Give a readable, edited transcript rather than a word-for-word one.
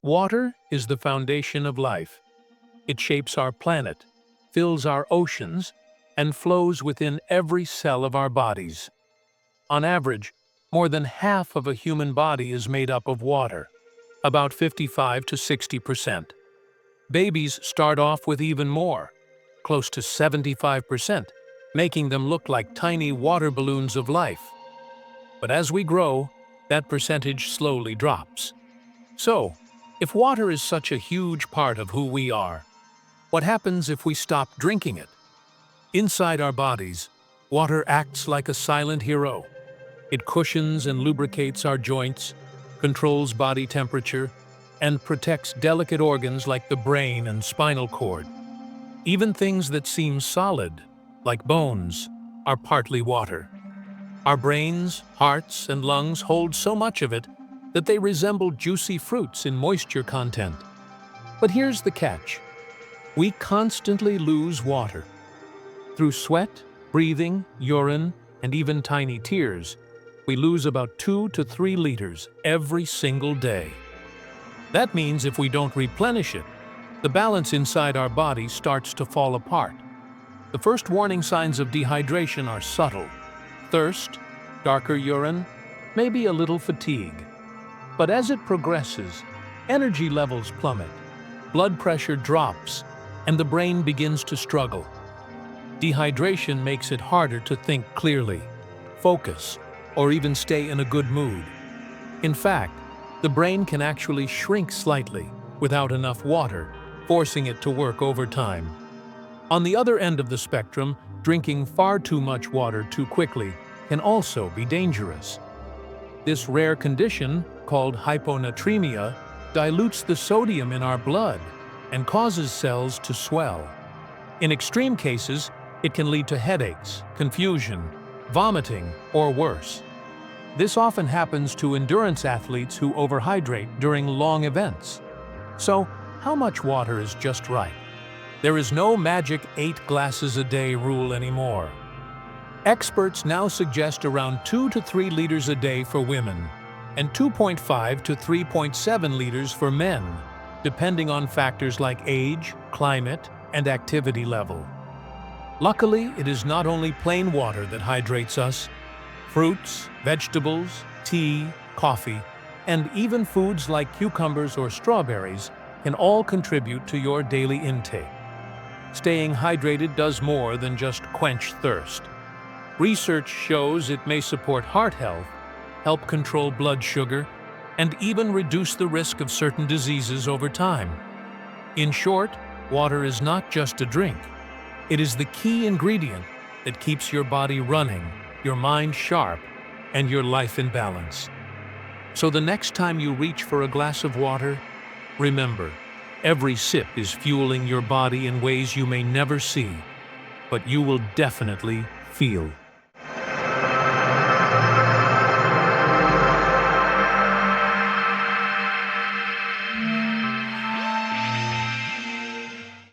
Water is the foundation of life. It shapes our planet, fills our oceans, and flows within every cell of our bodies. On average, more than half of a human body is made up of water, about 55 to 60%. Babies start off with even more, close to 75%, making them look like tiny water balloons of life. But as we grow, that percentage slowly drops. So, if water is such a huge part of who we are, what happens if we stop drinking it? Inside our bodies, water acts like a silent hero. It cushions and lubricates our joints, controls body temperature, and protects delicate organs like the brain and spinal cord. Even things that seem solid, like bones, are partly water. Our brains, hearts, and lungs hold so much of it that they resemble juicy fruits in moisture content. But here's the catch. We constantly lose water. Through sweat, breathing, urine, and even tiny tears, we lose about 2 to 3 liters every single day. That means if we don't replenish it, the balance inside our body starts to fall apart. The first warning signs of dehydration are subtle: thirst, darker urine, maybe a little fatigue. But as it progresses, energy levels plummet, blood pressure drops, and the brain begins to struggle. Dehydration makes it harder to think clearly, focus, or even stay in a good mood. In fact, the brain can actually shrink slightly without enough water, forcing it to work overtime. On the other end of the spectrum, drinking far too much water too quickly can also be dangerous. This rare condition, called hyponatremia, dilutes the sodium in our blood and causes cells to swell. In extreme cases, it can lead to headaches, confusion, vomiting, or worse. This often happens to endurance athletes who overhydrate during long events. So, how much water is just right? There is no magic 8 glasses a day rule anymore. Experts now suggest around 2 to 3 liters a day for women, and 2.5 to 3.7 liters for men, depending on factors like age, climate, and activity level. Luckily, it is not only plain water that hydrates us. Fruits, vegetables, tea, coffee, and even foods like cucumbers or strawberries can all contribute to your daily intake. Staying hydrated does more than just quench thirst. Research shows it may support heart health, help control blood sugar, and even reduce the risk of certain diseases over time. In short, water is not just a drink. It is the key ingredient that keeps your body running, your mind sharp, and your life in balance. So the next time you reach for a glass of water, remember, every sip is fueling your body in ways you may never see, but you will definitely feel.